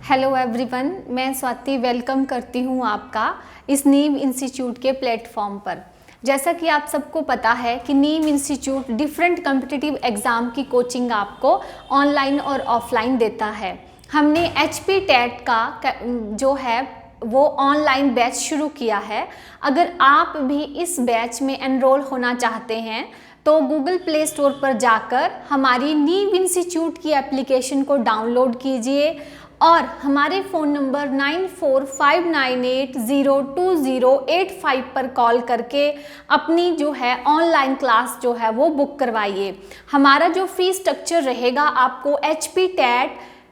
Hello everyone, मैं Swati welcome करती हूँ आपका इस नीव इंस्टीट्यूट के प्लेटफॉर्म पर। जैसा कि आप सबको पता है कि नीव इंस्टीट्यूट डिफरेंट कॉम्पिटिटिव एग्ज़ाम की कोचिंग आपको ऑनलाइन और ऑफलाइन देता है। हमने HP टेट का जो है वो ऑनलाइन बैच शुरू किया है। अगर आप भी इस बैच में एनरोल होना चाहते हैं तो गूगल प्ले स्टोर पर जाकर हमारी नीव इंस्टीट्यूट की एप्लीकेशन को डाउनलोड कीजिए और हमारे फ़ोन नंबर 9459802085 पर कॉल करके अपनी जो है ऑनलाइन क्लास जो है वो बुक करवाइए। हमारा जो फीस स्ट्रक्चर रहेगा आपको HP TET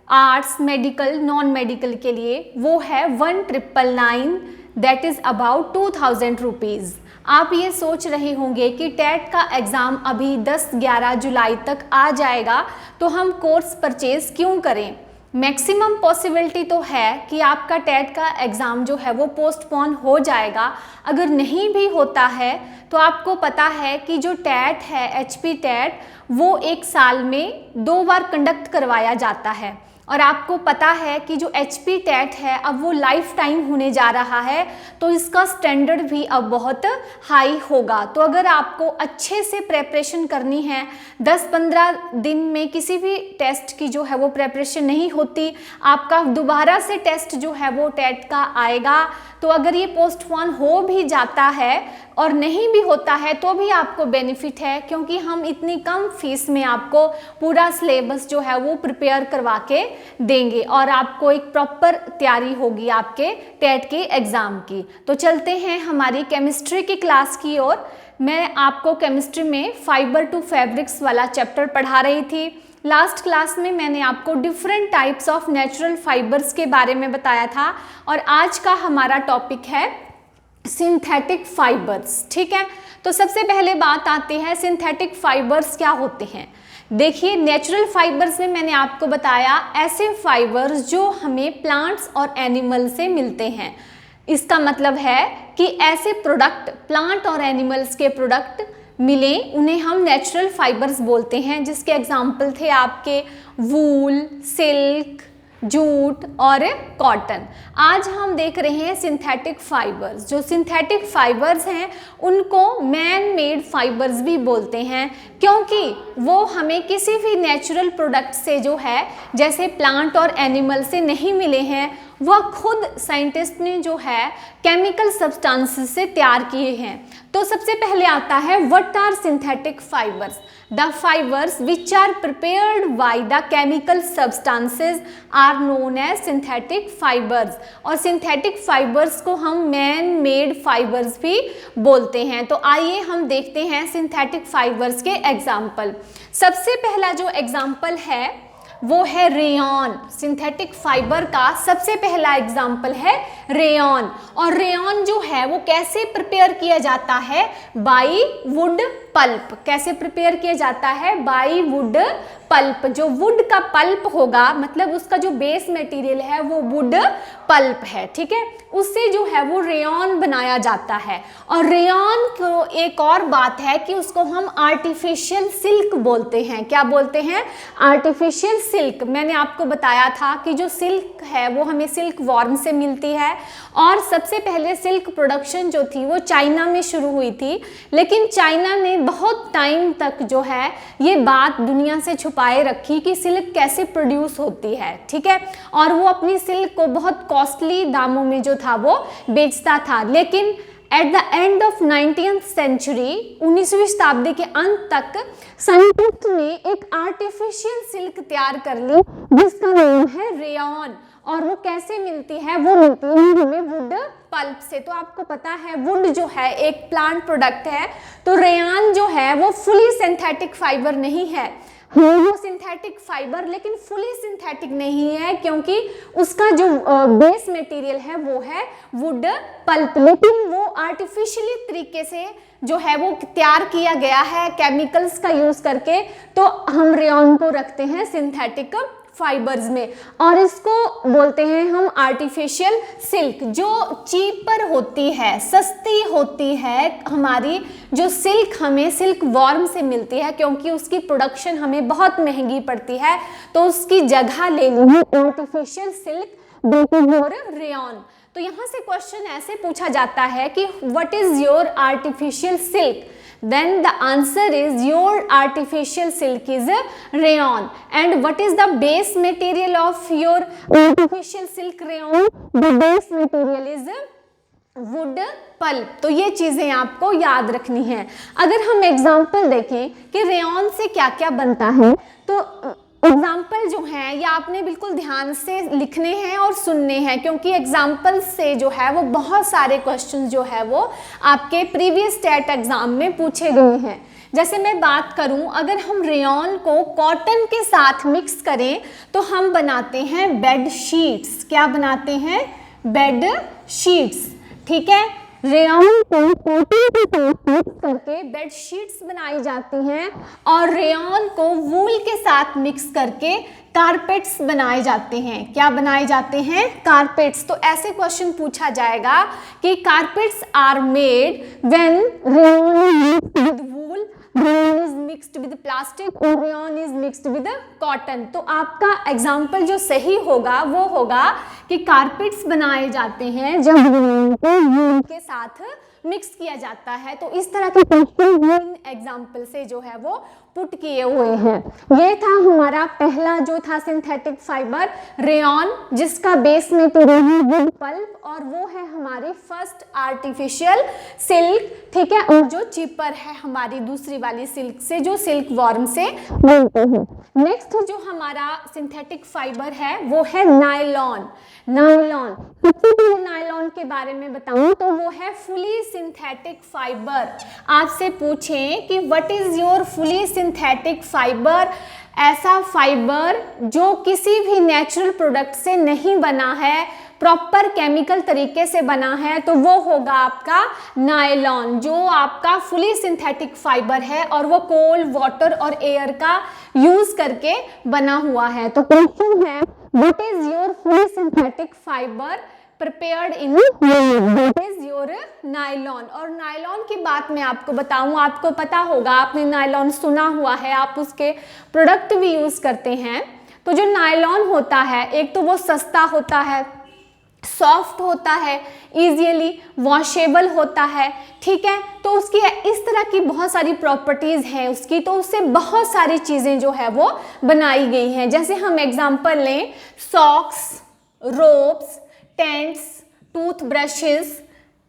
arts medical non medical के लिए वो है 1999, दैट इज़ अबाउट 2000 रुपीज़। आप ये सोच रहे होंगे कि टेट का एग्ज़ाम अभी 10-11 जुलाई तक आ जाएगा तो हम कोर्स परचेज़ क्यों करें। मैक्सिमम पॉसिबिलिटी तो है कि आपका टेट का एग्ज़ाम जो है वो पोस्टपोन हो जाएगा। अगर नहीं भी होता है तो आपको पता है कि जो टेट है HP टेट वो एक साल में 2 बार कंडक्ट करवाया जाता है और आपको पता है कि जो HP टेट है अब वो लाइफ टाइम होने जा रहा है तो इसका स्टैंडर्ड भी अब बहुत हाई होगा। तो अगर आपको अच्छे से प्रेपरेशन करनी है, 10-15 दिन में किसी भी टेस्ट की जो है वो प्रेपरेशन नहीं होती, आपका दोबारा से टेस्ट जो है वो टेट का आएगा। तो अगर ये पोस्टपोन हो भी जाता है और नहीं भी होता है तो भी आपको बेनिफिट है, क्योंकि हम इतनी कम फीस में आपको पूरा सिलेबस जो है वो प्रिपेयर करवा के देंगे और आपको एक प्रॉपर तैयारी होगी आपके टेट के एग्ज़ाम की। तो चलते हैं हमारी केमिस्ट्री की क्लास की ओर। मैं आपको केमिस्ट्री में फाइबर टू फैब्रिक्स वाला चैप्टर पढ़ा रही थी। लास्ट क्लास में मैंने आपको different types of natural fibres के बारे में बताया था और आज का हमारा टॉपिक है सिंथेटिक फाइबर्स। ठीक है, तो सबसे पहले बात आती है सिंथेटिक फाइबर्स क्या होते हैं। देखिए, नेचुरल फाइबर्स में मैंने आपको बताया ऐसे फाइबर्स जो हमें प्लांट्स और एनिमल से मिलते हैं। इसका मतलब है कि ऐसे प्रोडक्ट प्लांट और एनिमल्स के प्रोडक्ट मिले उन्हें हम नेचुरल फाइबर्स बोलते हैं, जिसके एग्जाम्पल थे आपके वूल, सिल्क, जूट और कॉटन। आज हम देख रहे हैं सिंथेटिक फाइबर्स। जो सिंथेटिक फाइबर्स हैं उनको मैन मेड फाइबर्स भी बोलते हैं, क्योंकि वो हमें किसी भी नेचुरल प्रोडक्ट से जो है जैसे प्लांट और एनिमल से नहीं मिले हैं, वह खुद साइंटिस्ट ने जो है केमिकल सब्सटेंसेस से तैयार किए हैं। तो सबसे पहले आता है what are synthetic fibres. The fibres which are prepared by the chemical substances are known as synthetic fibres. और सिंथेटिक फाइबर्स को हम मैन मेड फाइबर्स भी बोलते हैं। तो आइए हम देखते हैं सिंथेटिक फाइबर्स के एग्जाम्पल। सबसे पहला जो एग्जाम्पल है वो है रेयॉन। सिंथेटिक फाइबर का सबसे पहला एग्जाम्पल है रेयॉन। और रेयॉन जो है वो कैसे प्रिपेयर किया जाता है, बाई वुड पल्प। कैसे प्रिपेयर किया जाता है, बाई वुड पल्प। जो वुड का पल्प होगा, मतलब उसका जो बेस मटेरियल है वो वुड पल्प है। ठीक है, उससे जो है वो रेयॉन बनाया जाता है। और रेयॉन को एक और बात है कि उसको हम आर्टिफिशियल सिल्क बोलते हैं। क्या बोलते हैं, आर्टिफिशियल सिल्क। मैंने आपको बताया था कि जो सिल्क है वो हमें सिल्क वॉर्म से मिलती है और सबसे पहले सिल्क प्रोडक्शन जो थी वो चाइना में शुरू हुई थी, लेकिन चाइना ने बहुत टाइम तक जो है ये बात दुनिया से छुपाए रखी कि सिल्क कैसे प्रोड्यूस होती है। ठीक है, और वो अपनी सिल्क को बहुत कॉस्टली दामों में जो था वो बेचता था। लेकिन at the end of 19th century, 19वीं शताब्दी के अंत तक साइंटिस्ट ने एक आर्टिफिशियल सिल्क तैयार कर ली जिसका नाम है रेयॉन। और वो कैसे मिलती है, वो मिलती है हमें वुड पल्प से। तो आपको पता है वुड जो है एक प्लांट प्रोडक्ट है, तो रेयॉन जो है वो फुली सिंथेटिक फाइबर नहीं है। वो सिंथेटिक फाइबर लेकिन फुली सिंथेटिक नहीं है, क्योंकि उसका जो बेस मटेरियल है वो है वुड पल्प, लेकिन वो आर्टिफिशियली तरीके से जो है वो तैयार किया गया है केमिकल्स का यूज करके। तो हम रेयॉन को रखते हैं सिंथेटिक फाइबर्स में और इसको बोलते हैं हम आर्टिफिशियल सिल्क। जो चीपर होती है, सस्ती होती है हमारी जो सिल्क, हमें सिल्क वॉर्म से मिलती है क्योंकि उसकी प्रोडक्शन हमें बहुत महंगी पड़ती है, तो उसकी जगह ले ली है artificial silk that is your rayon. तो यहाँ से क्वेश्चन ऐसे पूछा जाता है कि what is your artificial silk, then the answer is your artificial silk is a rayon. And what is the base material of your artificial silk rayon? The base material is wood pulp। तो ये चीजें आपको याद रखनी है। अगर हम example देखें कि रेयॉन से क्या क्या बनता है, तो एग्जाम्पल जो है ये आपने बिल्कुल ध्यान से लिखने हैं और सुनने हैं, क्योंकि एग्जाम्पल से जो है वो बहुत सारे क्वेश्चन जो है वो आपके प्रीवियस स्टेट एग्जाम में पूछे गए हैं। जैसे मैं बात करूं, अगर हम रेयॉन को कॉटन के साथ मिक्स करें तो हम बनाते हैं बेड शीट्स। क्या बनाते हैं? Bed sheets. ठीक है, रेयॉन को कॉटन के साथ मिक्स करके बेड शीट्स बनाई जाती हैं और रेयॉन को वूल के साथ मिक्स करके कारपेट्स बनाए जाते हैं। क्या बनाए जाते हैं? कारपेट्स। तो ऐसे क्वेश्चन पूछा जाएगा कि carpets are made when rayon is mixed with wool, rayon is mixed with plastic और rayon is mixed with cotton. तो आपका एग्जाम्पल जो सही होगा वो होगा कि कारपेट्स बनाए जाते हैं जब रेयॉन को वूल के साथ मिक्स किया जाता है। तो इस तरह के क्वेश्चन एग्जाम्पल से जो है वो पुट किए हुए हैं। ये था हमारा पहला जो था सिंथेटिक फाइबर रेयॉन, जिसका बेस मटेरियल है वुड पल्प, और वो है हमारी फर्स्ट आर्टिफिशियल सिल्क। ठीक है, और जो चीपर है हमारी दूसरी वाली सिल्क से, जो सिल्क वॉर्म से बनते हैं। नेक्स्ट जो हमारा सिंथेटिक फाइबर है वो है नायलॉन। नायलॉन, सबसे पहले नायलॉन के बारे में बताऊं तो वो है फुली सिंथेटिक फाइबर। आपसे पूछें कि what is your fully synthetic fibre, ऐसा फाइबर जो किसी भी नेचुरल प्रोडक्ट से नहीं बना है, प्रॉपर केमिकल तरीके से बना है, तो वो होगा आपका नायलॉन, जो आपका फुली सिंथेटिक फाइबर है और वो कोल, वाटर और एयर का यूज करके बना हुआ है। तो क्वेश्चन है what is your fully synthetic fibre prepared in that is your nylon. और नायलॉन की बात मैं आपको बताऊं, आपको पता होगा, आपने नायलॉन सुना हुआ है, आप उसके प्रोडक्ट भी यूज करते हैं। तो जो नायलॉन होता है, एक तो वो सस्ता होता है, सॉफ्ट होता है, इजीली वॉशेबल होता है। ठीक है, तो उसकी इस तरह की बहुत सारी प्रॉपर्टीज हैं उसकी, तो उससे बहुत सारी चीजें जो है वो बनाई गई हैं। जैसे हम एग्जांपल लें, socks, ropes, tents, tooth brushes,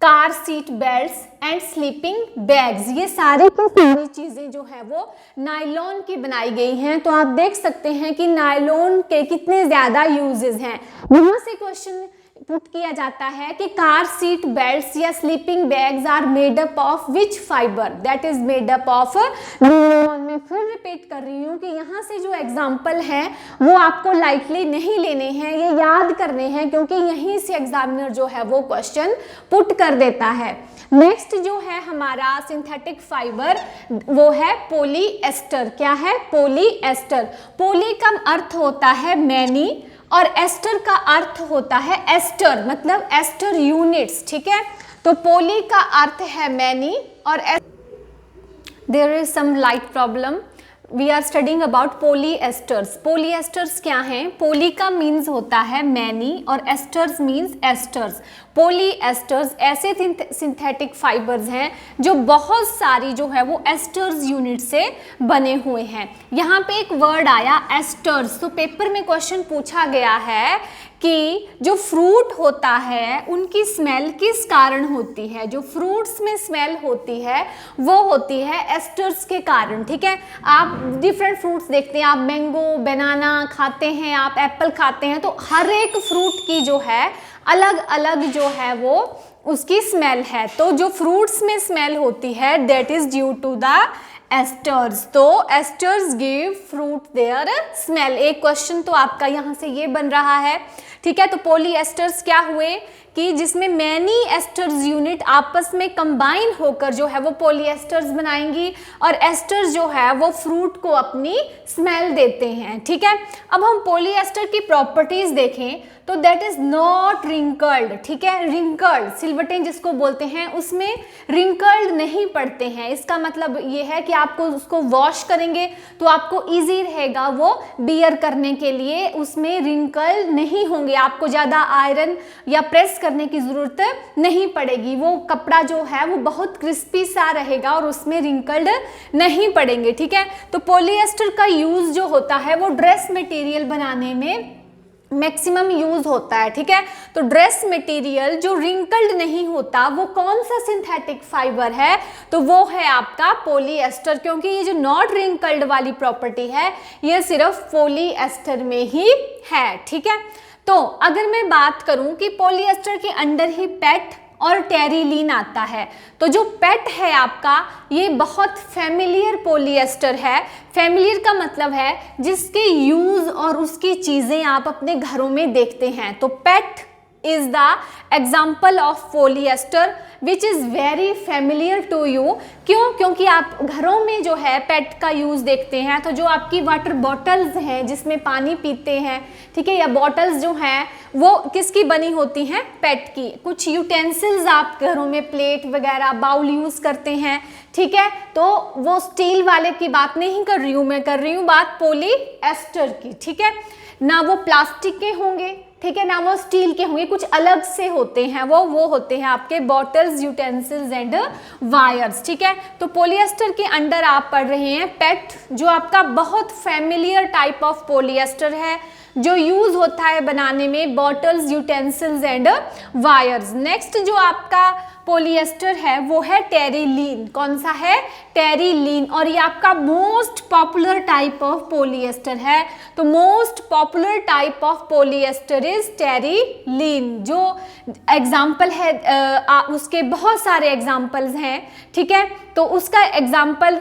car seat belts and sleeping bags, ये सारी की सारी चीजें जो है वो नायलॉन की बनाई गई हैं। तो आप देख सकते हैं कि नायलॉन के कितने ज्यादा यूजेस हैं। यहाँ से क्वेश्चन पुट किया जाता है कि कार सीट बेल्ट्स या sleeping bags are made up of which fibre, that is made up of nylon. मैं फिर रिपीट कर रही हूँ कि यहाँ से जो एग्जाम्पल हैं वो आपको लाइटली नहीं लेने हैं, ये याद करने हैं, क्योंकि यहीं से एग्जामिनर जो है वो क्वेश्चन पुट कर देता है। नेक्स्ट जो है हमारा सिंथेटिक फाइबर वो है पॉलीएस्टर। क्या है? पॉलीएस्टर। पॉली का अर्थ होता है मैनी और एस्टर का अर्थ होता है एस्टर, मतलब एस्टर यूनिट्स। ठीक है, तो पॉली का अर्थ है मैनी और there is some light problem, we are studying about polyesters. Polyesters क्या हैं? पॉली का मीन्स होता है मैनी और एस्टर्स मीन्स एस्टर्स। पॉलीएस्टर्स ऐसे सिंथेटिक फाइबर्स हैं जो बहुत सारी जो है वो एस्टर्स यूनिट से बने हुए हैं। यहाँ पे एक वर्ड आया एस्टर्स, तो पेपर में क्वेश्चन पूछा गया है कि जो फ्रूट होता है उनकी स्मेल किस कारण होती है। जो फ्रूट्स में स्मेल होती है वो होती है एस्टर्स के कारण। ठीक है, आप डिफरेंट फ्रूट्स देखते हैं, आप मैंगो, बनाना खाते हैं, आप एप्पल खाते हैं, तो हर एक फ्रूट की जो है अलग अलग जो है वो उसकी स्मेल है। तो जो फ्रूट्स में स्मेल होती है that is due to the esters. तो esters give fruit their smell. एक क्वेश्चन तो आपका यहाँ से ये बन रहा है। ठीक है, तो पॉलीएस्टर्स क्या हुए कि जिसमें मैनी एस्टर्स यूनिट आपस में कंबाइन होकर जो है वो पॉलीएस्टर्स बनाएंगी और एस्टर्स जो है वो फ्रूट को अपनी स्मेल देते हैं। ठीक है, अब हम पॉलीएस्टर की प्रॉपर्टीज देखें तो दैट इज नॉट रिंकल्ड। ठीक है, रिंकल्ड सिलवटें जिसको बोलते हैं उसमें रिंकल्ड नहीं पड़ते हैं। इसका मतलब ये है कि आपको उसको वॉश करेंगे तो आपको इजी रहेगा वो बियर करने के लिए, उसमें रिंकल नहीं होंगे, आपको ज़्यादा आयरन या प्रेस करने की ज़रूरत नहीं पड़ेगी, वो कपड़ा जो है वो बहुत क्रिस्पी सा रहेगा और उसमें रिंकल्ड नहीं पड़ेंगे। ठीक है, तो पॉलिएस्टर का यूज़ जो होता है वो ड्रेस मटेरियल बनाने में मैक्सिमम यूज होता है। ठीक है, तो ड्रेस मटेरियल जो रिंकल्ड नहीं होता वो कौन सा सिंथेटिक फाइबर है, तो वो है आपका पॉलिएस्टर, क्योंकि ये जो नॉट रिंकल्ड वाली प्रॉपर्टी है ये सिर्फ पॉलिएस्टर में ही है। ठीक है, तो अगर मैं बात करूं कि पॉलिएस्टर के अंडर ही पेट और टेरिलीन आता है, तो जो पेट है आपका ये बहुत फेमिलियर पॉलिएस्टर है। फेमिलियर का मतलब है जिसके यूज और उसकी चीजें आप अपने घरों में देखते हैं, तो पेट is the example of polyester which is very familiar to you। क्यों? क्योंकि आप घरों में जो है पेट का यूज़ देखते हैं, तो जो आपकी वाटर बॉटल्स हैं जिसमें पानी पीते हैं, ठीक है, या बॉटल्स जो हैं वो किसकी बनी होती हैं, पेट की। कुछ यूटेंसिल्स आप घरों में प्लेट वगैरह बाउल यूज़ करते हैं, ठीक है, तो वो स्टील वाले की बात नहीं कर रही हूँ, मैं कर रही हूँ बात पॉलीएस्टर की। ठीक है, ना वो प्लास्टिक के होंगे, ठीक है, ना वो स्टील के होंगे, कुछ अलग से होते हैं, वो होते हैं आपके बॉटल्स, यूटेंसिल्स एंड वायर्स। ठीक है, तो पॉलिएस्टर के अंडर आप पढ़ रहे हैं पेट, जो आपका बहुत फेमिलियर टाइप ऑफ पॉलिएस्टर है, जो यूज होता है बनाने में bottles, utensils and wires. Next जो आपका पॉलिएस्टर है वो है टेरिलीन। कौन सा है? टेरिलीन, और ये आपका most popular type of polyester है। तो most popular type of polyester is terylene. जो एग्जाम्पल है उसके बहुत सारे एग्जाम्पल्स हैं, ठीक है, तो उसका एग्जाम्पल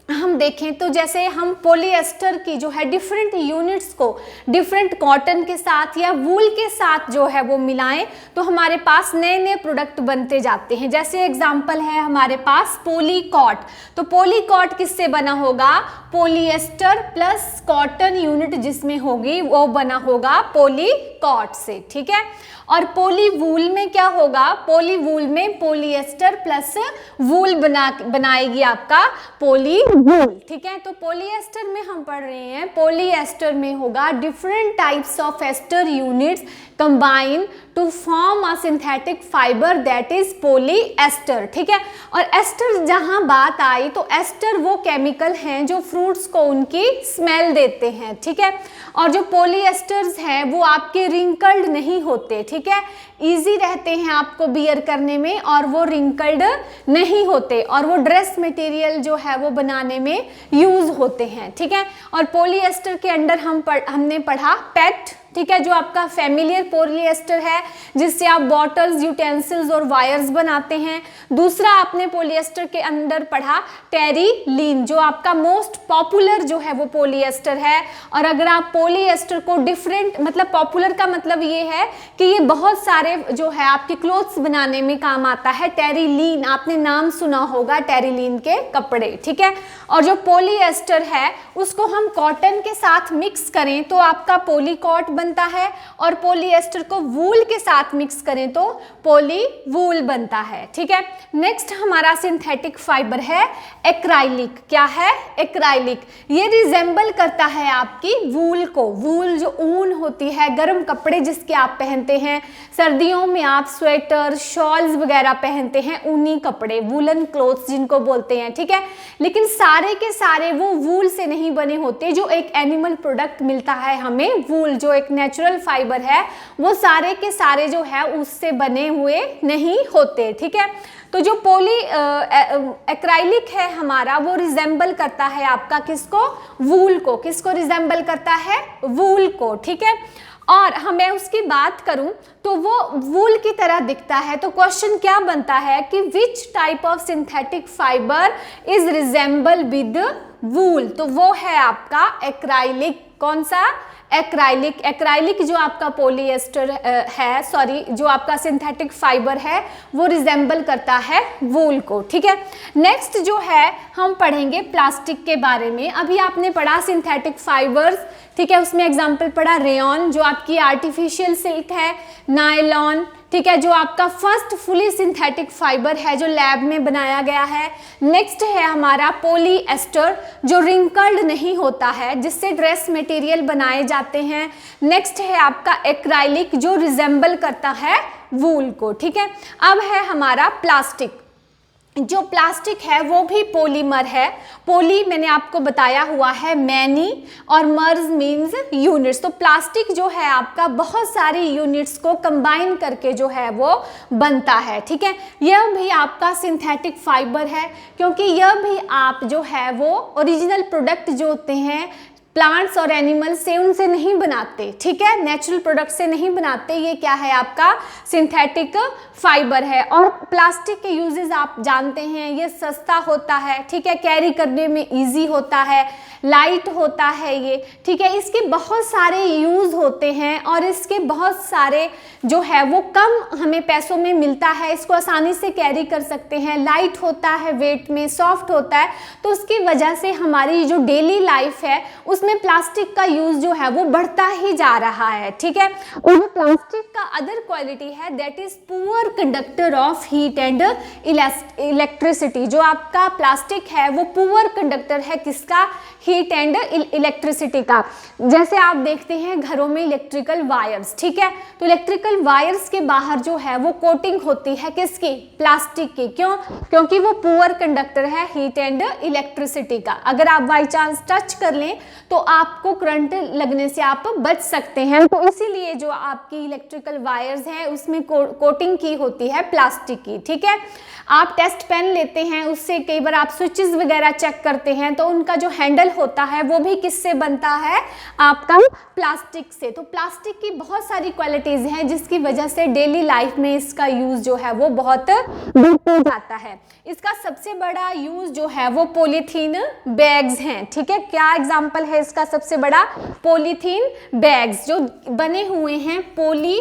हम देखें तो जैसे हम पॉलिएस्टर की जो है डिफरेंट यूनिट्स को डिफरेंट कॉटन के साथ या वूल के साथ जो है वो मिलाएं तो हमारे पास नए नए प्रोडक्ट बनते जाते हैं। जैसे एग्जांपल है हमारे पास पॉलीकॉट, तो पॉलीकॉट किससे बना होगा? पॉलिएस्टर प्लस कॉटन यूनिट जिसमें होगी वो बना होगा पॉलीकॉट से। ठीक है, और पॉलीवूल में क्या होगा? पॉलीवूल में पॉलिएस्टर प्लस वूल बनाएगी आपका पॉलीवूल। ठीक है, तो पॉलिएस्टर में हम पढ़ रहे हैं, पॉलिएस्टर में होगा different types of ester units combine to form a synthetic fibre that is polyester. ठीक है, और एस्टर जहां बात आई तो एस्टर वो केमिकल हैं जो फ्रूट्स को उनकी स्मेल देते हैं। ठीक है, और जो पॉलिएस्टर्स हैं वो आपके रिंकल्ड नहीं होते। ठीक है, इजी रहते हैं आपको बियर करने में और वो रिंकल्ड नहीं होते, और वो ड्रेस मटेरियल जो है वो बनाने में यूज होते हैं। ठीक है, और पॉलिएस्टर के अंडर हमने पढ़ा पेट, ठीक है, जो आपका फेमिलियर पॉलिएस्टर है जिससे आप बॉटल्स, यूटेंसिल्स और वायर्स बनाते हैं। दूसरा आपने पॉलिएस्टर के अंदर पढ़ा टेरिलीन, जो आपका मोस्ट पॉपुलर जो है वो पॉलिएस्टर है। और अगर आप पॉलिएस्टर को डिफरेंट, मतलब पॉपुलर का मतलब ये है कि ये बहुत सारे जो है आपके क्लोथ्स बनाने में काम आता है। टेरिलीन, आपने नाम सुना होगा टेरिलीन के कपड़े। ठीक है, और जो पॉलिएस्टर है उसको हम कॉटन के साथ मिक्स करें तो आपका पॉलीकॉट बनता है, और पॉलिएस्टर को वूल के साथ मिक्स करें तो पॉलीवूल बनता है। ठीक है, नेक्स्ट हमारा सिंथेटिक फाइबर है एक्राइलिक। क्या है? एक्राइलिक। ये रिजेंबल करता है आपकी वूल को। वूल जो ऊन होती है, गर्म कपड़े जिसके आप पहनते हैं, सर्दियों में आप स्वेटर, शॉल्स वगैरह पहनते हैं, ऊनी कपड़े, वूलन क्लोथ्स जिनको बोलते हैं। ठीक है, लेकिन सारे के सारे वो वूल से नहीं बने होते। जो एक एनिमल प्रोडक्ट मिलता है हमें, वूल जो एक नेचुरल फाइबर है, वो सारे के सारे जो है उससे बने हुए नहीं होते। ठीक है, तो जो एक्राइलिक है हमारा वो रिजेंबल करता है आपका किसको? वूल को। किसको रिजेंबल करता है? वूल को। ठीक है, और हमें उसकी बात करूं तो वो वूल की तरह दिखता है। तो क्वेश्चन क्या बनता है कि which type of synthetic fibre is resemble with wool? तो वो है आपका एक्राइलिक। कौन सा? एक्राइलिक। एक्राइलिक जो आपका पॉलिएस्टर है, सॉरी, जो आपका सिंथेटिक फाइबर है वो रिजेंबल करता है वूल को। ठीक है, नेक्स्ट जो है हम पढ़ेंगे प्लास्टिक के बारे में। अभी आपने पढ़ा सिंथेटिक फाइबर्स, ठीक है, उसमें एग्जांपल पढ़ा रेयॉन जो आपकी आर्टिफिशियल सिल्क है, नायलॉन, ठीक है, जो आपका फर्स्ट फुली सिंथेटिक फाइबर है जो लैब में बनाया गया है। नेक्स्ट है हमारा पॉलीएस्टर, जो रिंकल्ड नहीं होता है, जिससे ड्रेस मटेरियल बनाए जाते हैं। नेक्स्ट है आपका एक्राइलिक, जो रिजेंबल करता है वूल को। ठीक है, अब है हमारा प्लास्टिक। जो प्लास्टिक है वो भी पॉलीमर है। पॉली मैंने आपको बताया हुआ है मैनी, और मर्ज मीन्स यूनिट्स। तो प्लास्टिक जो है आपका बहुत सारी यूनिट्स को कंबाइन करके जो है वो बनता है। ठीक है, यह भी आपका सिंथेटिक फाइबर है, क्योंकि यह भी आप जो है वो ओरिजिनल प्रोडक्ट जो होते हैं प्लांट्स और एनिमल्स से, उनसे नहीं बनाते। ठीक है, नेचुरल प्रोडक्ट से नहीं बनाते। ये क्या है आपका सिंथेटिक फाइबर है। और प्लास्टिक के यूजेस आप जानते हैं, ये सस्ता होता है। ठीक है, कैरी करने में इजी होता है, लाइट होता है ये। ठीक है, इसके बहुत सारे यूज होते हैं और इसके बहुत सारे जो है वो कम हमें पैसों में मिलता है। इसको आसानी से कैरी कर सकते हैं, लाइट होता है, वेट में सॉफ्ट होता है। तो उसकी वजह से हमारी जो डेली लाइफ है उसमें प्लास्टिक का यूज जो है वो बढ़ता ही जा रहा है। ठीक है, और प्लास्टिक का अदर क्वालिटी है that is poor conductor of heat and electricity. जो आपका प्लास्टिक है वो पुअर कंडक्टर है, किसका? हीट एंड इलेक्ट्रिसिटी का। जैसे आप देखते हैं घरों में इलेक्ट्रिकल वायर्स, ठीक है, तो इलेक्ट्रिकल वायर्स के बाहर जो है वो कोटिंग होती है, किसकी? प्लास्टिक की। क्यों? क्योंकि वो पुअर कंडक्टर है हीट एंड इलेक्ट्रिसिटी का। अगर आप बाई चांस टच कर लें तो आपको करंट लगने से आप बच सकते हैं। तो इसीलिए जो आपकी इलेक्ट्रिकल वायर्स हैं उसमें कोटिंग की होती है प्लास्टिक की। ठीक है, आप टेस्ट पेन लेते हैं, उससे कई बार आप स्विचेस वगैरह चेक करते हैं, तो उनका जो हैंडल होता है वो भी किससे बनता है? आपका प्लास्टिक से। तो प्लास्टिक की बहुत सारी क्वालिटीज हैं जिसकी वजह से डेली लाइफ में इसका यूज जो है वो बहुत बढ़ता जाता है। इसका सबसे बड़ा यूज जो है वो पॉलीथीन बैग्स हैं। ठीक है, क्या एग्जाम्पल है इसका? सबसे बड़ा पॉलीथीन बैग्स जो बने हुए हैं पॉली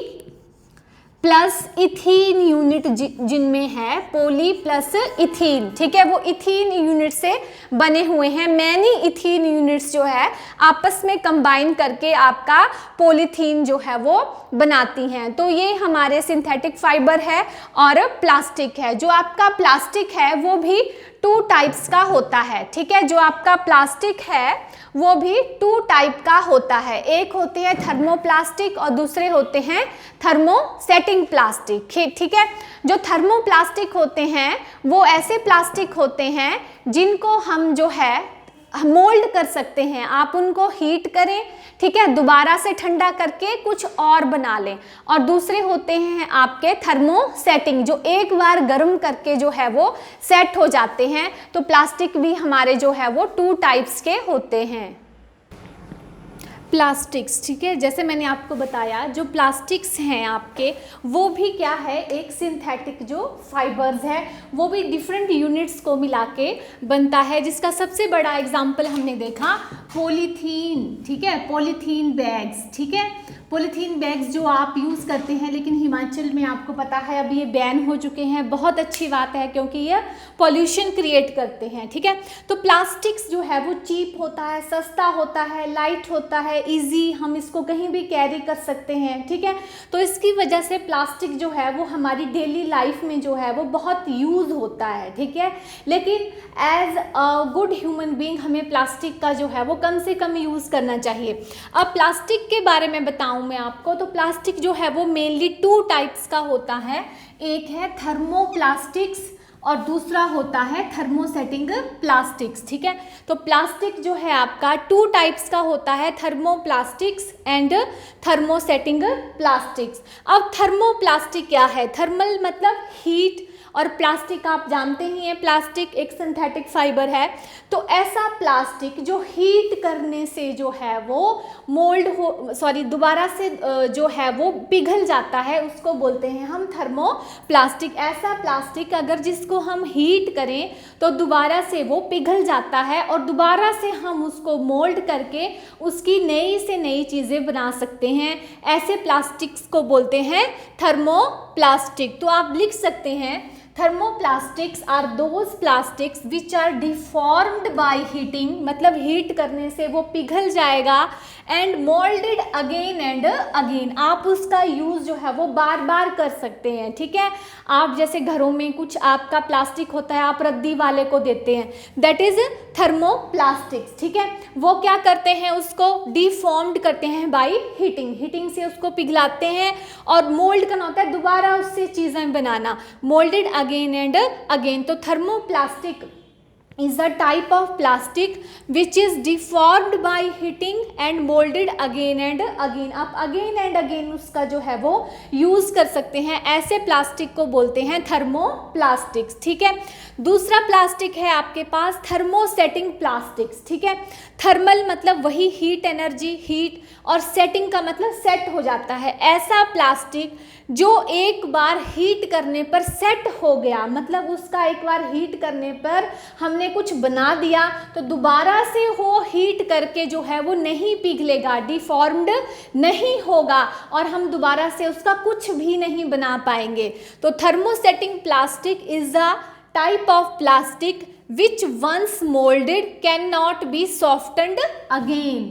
प्लस इथीन यूनिट, जिनमें है पॉली प्लस इथीन। ठीक है, वो इथीन यूनिट से बने हुए हैं। मैनी इथीन यूनिट्स जो है आपस में कंबाइन करके आपका पॉलीथीन जो है वो बनाती हैं। तो ये हमारे सिंथेटिक फाइबर है और प्लास्टिक है। जो आपका प्लास्टिक है वो भी 2 टाइप्स का होता है। ठीक है, जो आपका प्लास्टिक है वो भी 2 टाइप का होता है। एक होते हैं थर्मोप्लास्टिक और दूसरे होते हैं थर्मोसेटिंग प्लास्टिक। ठीक है, जो थर्मोप्लास्टिक होते हैं वो ऐसे प्लास्टिक होते हैं जिनको हम जो है मोल्ड कर सकते हैं। आप उनको हीट करें, ठीक है, दोबारा से ठंडा करके कुछ और बना लें। और दूसरे होते हैं आपके थर्मोसेटिंग, जो एक बार गर्म करके जो है वो सेट हो जाते हैं। तो प्लास्टिक भी हमारे जो है वो 2 टाइप्स के होते हैं। प्लास्टिक्स, ठीक है, जैसे मैंने आपको बताया जो प्लास्टिक्स हैं आपके, वो भी क्या है? एक सिंथेटिक जो फाइबर्स है, वो भी डिफरेंट यूनिट्स को मिला के बनता है। जिसका सबसे बड़ा एग्जांपल हमने देखा पॉलीथीन। ठीक है, पॉलीथीन बैग्स। ठीक है, पॉलीथीन बैग्स जो आप यूज़ करते हैं, लेकिन हिमाचल में आपको पता है अब ये बैन हो चुके हैं। बहुत अच्छी बात है क्योंकि ये पॉल्यूशन क्रिएट करते हैं। ठीक है, तो प्लास्टिक्स जो है वो चीप होता है, सस्ता होता है, लाइट होता है, इजी, हम इसको कहीं भी कैरी कर सकते हैं। ठीक है, तो इसकी वजह से प्लास्टिक जो है वो हमारी डेली लाइफ में जो है वो बहुत यूज़ होता है। ठीक है, लेकिन as a good human being हमें प्लास्टिक का जो है वो कम से कम यूज़ करना चाहिए। अब प्लास्टिक के बारे में बताऊं मैं आपको, तो प्लास्टिक जो है वो मेनली 2 टाइप्स का होता है। एक है थर्मोप्लास्टिक्स और दूसरा होता है थर्मोसेटिंग प्लास्टिक्स। ठीक है, तो प्लास्टिक जो है आपका 2 टाइप्स का होता है, थर्मोप्लास्टिक्स एंड थर्मोसेटिंग प्लास्टिक्स। अब थर्मोप्लास्टिक क्या है? थर्मल मतलब हीट, और प्लास्टिक आप जानते ही हैं, प्लास्टिक एक सिंथेटिक फाइबर है। तो ऐसा प्लास्टिक जो हीट करने से जो है वो मोल्ड हो, दोबारा से जो है वो पिघल जाता है, उसको बोलते हैं हम थर्मोप्लास्टिक। ऐसा प्लास्टिक अगर जिसको हम हीट करें तो दोबारा से वो पिघल जाता है और दोबारा से हम उसको मोल्ड करके उसकी नई से नई चीज़ें बना सकते हैं। ऐसे प्लास्टिक्स को बोलते हैं थर्मोप्लास्टिक। तो आप लिख सकते हैं thermoplastics are those plastics which are deformed by heating, मतलब हीट करने से वो पिघल जाएगा, and moulded again and again, आप उसका यूज़ जो है वो बार बार कर सकते हैं। ठीक है, आप जैसे घरों में कुछ आपका प्लास्टिक होता है, आप रद्दी वाले को देते हैं, दैट इज थर्मोप्लास्टिक्स। ठीक है, वो क्या करते हैं, उसको डिफॉर्म्ड करते हैं बाय हीटिंग, हीटिंग से उसको पिघलाते हैं, और मोल्ड करना होता है दोबारा उससे चीज़ें बनाना, मोल्डेड अगेन एंड अगेन। तो thermoplastic is a type of plastic which is deformed by heating and molded again and again। आप again and again उसका जो है वो यूज़ कर सकते हैं, ऐसे प्लास्टिक को बोलते हैं थर्मोप्लास्टिक्स। ठीक है, दूसरा प्लास्टिक है आपके पास थर्मोसेटिंग प्लास्टिक्स। ठीक है, थर्मल मतलब वही हीट एनर्जी, हीट, और सेटिंग का मतलब सेट हो जाता है, ऐसा प्लास्टिक जो एक बार हीट करने पर सेट हो गया, मतलब उसका एक बार हीट करने पर हमने कुछ बना दिया तो दोबारा से वो हीट करके जो है वो नहीं पिघलेगा, डिफॉर्म्ड नहीं होगा, और हम दोबारा से उसका कुछ भी नहीं बना पाएंगे। तो thermosetting plastic is a type of plastic which once molded cannot be softened again,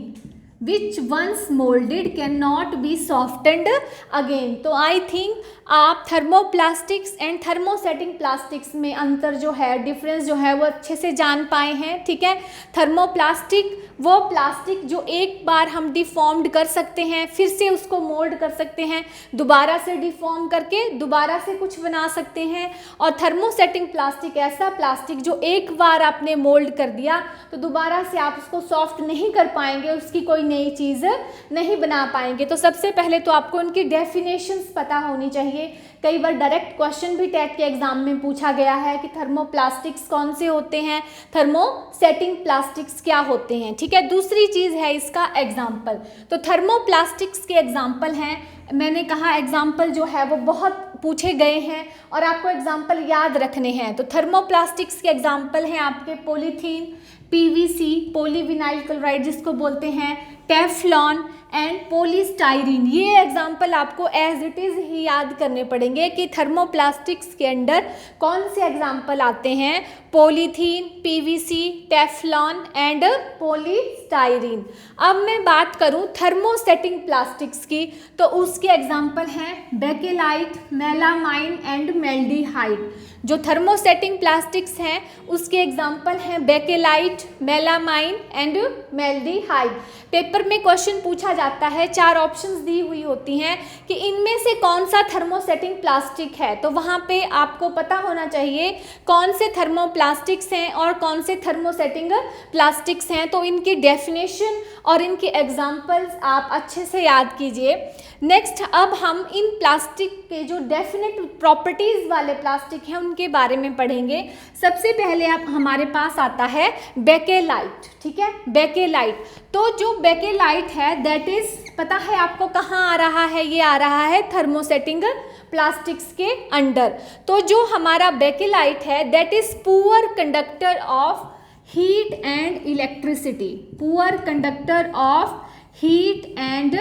which once molded cannot be softened again। तो आई थिंक आप थर्मोप्लास्टिक्स एंड थर्मोसेटिंग प्लास्टिक्स में अंतर जो है, डिफरेंस जो है वो अच्छे से जान पाए हैं। ठीक है, थर्मोप्लास्टिक वो प्लास्टिक जो एक बार हम डिफॉर्म्ड कर सकते हैं, फिर से उसको मोल्ड कर सकते हैं, दोबारा से डिफॉर्म करके दोबारा से कुछ बना सकते हैं, और थर्मोसेटिंग प्लास्टिक ऐसा प्लास्टिक जो एक बार आपने मोल्ड कर दिया तो दोबारा से आप उसको सॉफ्ट नहीं कर पाएंगे, उसकी कोई नई चीज़ नहीं बना पाएंगे। तो सबसे पहले तो आपको इनकी डेफिनेशंस पता होनी चाहिए। कई बार डायरेक्ट क्वेश्चन भी टेट के एग्जाम में पूछा गया है कि थर्मोप्लास्टिक्स कौन से होते हैं, थर्मोसेटिंग प्लास्टिक्स क्या होते हैं। ठीक है, दूसरी चीज़ है इसका एग्जाम्पल। तो थर्मोप्लास्टिक्स के एग्जाम्पल हैं, मैंने कहा एग्जाम्पल जो है वो बहुत पूछे गए हैं और आपको एग्जाम्पल याद रखने हैं। तो थर्मोप्लास्टिक्स के एग्जाम्पल हैं आपके पॉलीथीन, पीवीसी, पॉलीविनाइल क्लोराइड जिसको बोलते हैं, टेफ्लॉन एंड पॉलीस्टाइरीन। ये एग्जाम्पल आपको एज इट इज़ ही याद करने पड़ेंगे कि थर्मोप्लास्टिक्स के अंडर कौन से एग्जाम्पल आते हैं, polythene, PVC, Teflon and polystyrene. अब मैं बात करूं थर्मोसेटिंग प्लास्टिक्स की, तो उसके एग्जाम्पल हैं बेकेलाइट, मेलामाइन एंड मेल्डिहाइड। जो थर्मोसेटिंग प्लास्टिक्स हैं उसके एग्जाम्पल हैं बेकेलाइट, मेलामाइन एंड मेल्डिहाइड। पेपर में क्वेश्चन पूछा जाता है, 4 ऑप्शंस दी हुई होती हैं कि इनमें से कौन सा थर्मोसेटिंग प्लास्टिक है, तो वहाँ पे आपको पता होना चाहिए कौन से थर्मोप्लास्टिक्स हैं और कौन से थर्मोसेटिंग प्लास्टिक्स हैं। तो इनकी डेफिनेशन और इनके एग्जाम्पल्स आप अच्छे से याद कीजिए। नेक्स्ट, अब हम इन प्लास्टिक के जो डेफिनेट प्रॉपर्टीज़ वाले प्लास्टिक हैं उनके बारे में पढ़ेंगे। सबसे पहले आप हमारे पास आता है बेकेलाइट। ठीक है, बेकेलाइट। तो जो बेकेलाइट है दैट इज, पता है आपको कहाँ आ रहा है, ये आ रहा है थर्मोसेटिंग प्लास्टिक्स के अंडर। तो जो हमारा बेकेलाइट है that is poor conductor of heat and electricity, poor conductor of heat and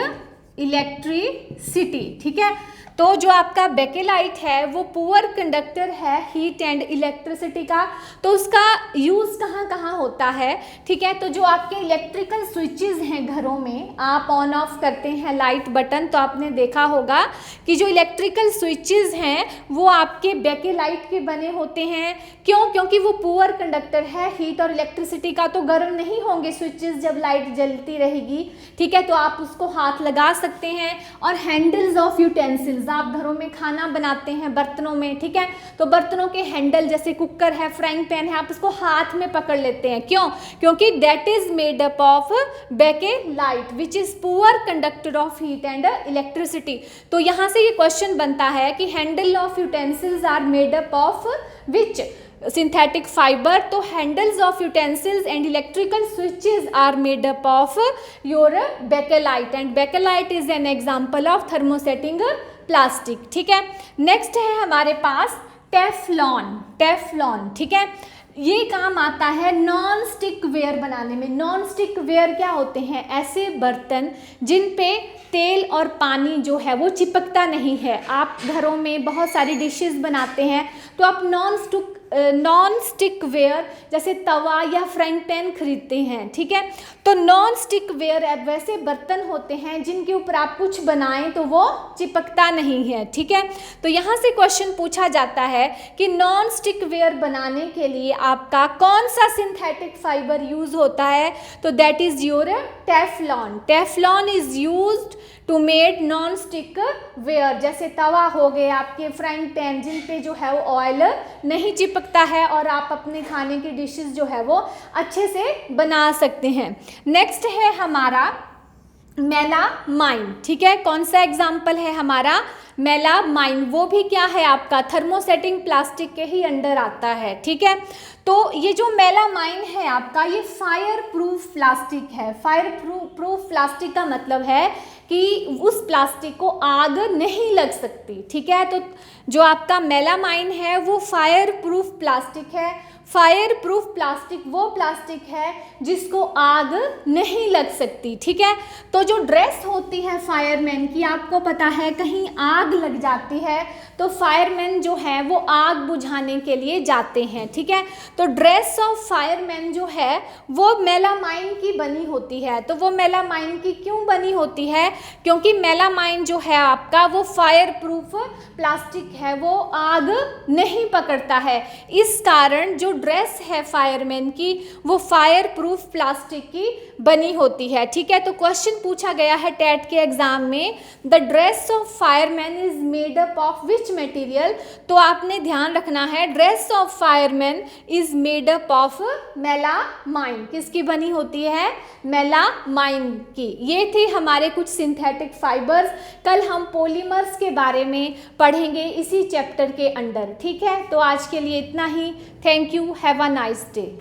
electricity. ठीक है, तो जो आपका बेकेलाइट है वो पुअर कंडक्टर है हीट एंड इलेक्ट्रिसिटी का। तो उसका यूज़ कहाँ कहाँ होता है, ठीक है। तो जो आपके इलेक्ट्रिकल स्विचेस हैं घरों में, आप ऑन ऑफ करते हैं लाइट बटन, तो आपने देखा होगा कि जो इलेक्ट्रिकल स्विचेस हैं वो आपके बेकेलाइट के बने होते हैं। क्यों? क्योंकि वो पुअर कंडक्टर है हीट और इलेक्ट्रिसिटी का, तो गर्म नहीं होंगे स्विचेस जब लाइट जलती रहेगी। ठीक है, तो आप उसको हाथ लगा सकते हैं। और हैंडल्स ऑफ यूटेंसिल्स, आप घरों में खाना बनाते हैं बर्तनों में, ठीक है, तो बर्तनों के हैंडल जैसे कुकर है, फ्राइंग पैन है, आप उसको हाथ में पकड़ लेते हैं। क्यों? क्योंकि that is made up of bakelite which is poor conductor of heat and electricity. तो यहाँ से ये क्वेश्चन बनता है कि handle of utensils are made up of which synthetic fiber। तो handles of utensils and electrical switches are made up of your bakelite, and bakelite is an example of thermosetting plastic। ठीक है, next है हमारे पास Teflon. Teflon, ठीक है, ये काम आता है नॉन स्टिक वेयर बनाने में। नॉन स्टिक वेयर क्या होते हैं? ऐसे बर्तन जिन पे तेल और पानी जो है वो चिपकता नहीं है। आप घरों में बहुत सारी डिशेस बनाते हैं तो आप नॉन स्टिक वेयर जैसे तवा या फ्राइंग पैन खरीदते हैं, ठीक है। तो नॉन स्टिक वेयर वैसे बर्तन होते हैं जिनके ऊपर आप कुछ बनाएं तो वो चिपकता नहीं है, ठीक है। तो यहाँ से क्वेश्चन पूछा जाता है कि नॉन स्टिक वेयर बनाने के लिए आपका कौन सा सिंथेटिक फाइबर यूज होता है? तो that is your Teflon. Teflon is used to made non stick ware. जैसे तवा हो गए, आपके फ्राइंग पैन जिन पे जो है वो ऑयल नहीं चिपकता है और आप अपने खाने की डिशेस जो है वो अच्छे से बना सकते हैं। नेक्स्ट है हमारा मेलामाइन, ठीक है। कौन सा एग्जाम्पल है हमारा? मेलामाइन। वो भी क्या है आपका? थर्मोसेटिंग प्लास्टिक के ही अंडर आता है, ठीक है। तो ये जो मेलामाइन है आपका, ये फायर प्रूफ प्लास्टिक है। फायर प्रूफ प्लास्टिक का मतलब है कि उस प्लास्टिक को आग नहीं लग सकती, ठीक है। तो जो आपका मेलामाइन है वो फायर प्रूफ प्लास्टिक है। फायर प्रूफ प्लास्टिक वो प्लास्टिक है जिसको आग नहीं लग सकती, ठीक है। तो जो ड्रेस होती है फायरमैन की, आपको पता है कहीं आग लग जाती है तो फायरमैन जो है वो आग बुझाने के लिए जाते हैं, ठीक है। तो ड्रेस ऑफ फायरमैन जो है वो मेलामाइन की बनी होती है। तो वो मेलामाइन की क्यों बनी होती है? क्योंकि मेलामाइन जो है आपका वो फायर प्रूफ प्लास्टिक है, वो आग नहीं पकड़ता है। इस कारण जो ड्रेस है फायरमैन की वो फायर प्रूफ प्लास्टिक की बनी होती है, ठीक है। तो क्वेश्चन पूछा गया है टेट के एग्जाम में, the dress of fireman is made up of which material? तो आपने ध्यान रखना है dress of fireman is made up of melamine. किसकी बनी होती है? मेलामाइन की। ये थे हमारे कुछ सिंथेटिक फाइबर्स। कल हम पॉलीमर्स के बारे में पढ़ेंगे इसी चैप्टर के अंडर, ठीक है। तो आज के लिए इतना ही। Thank you, have a nice day.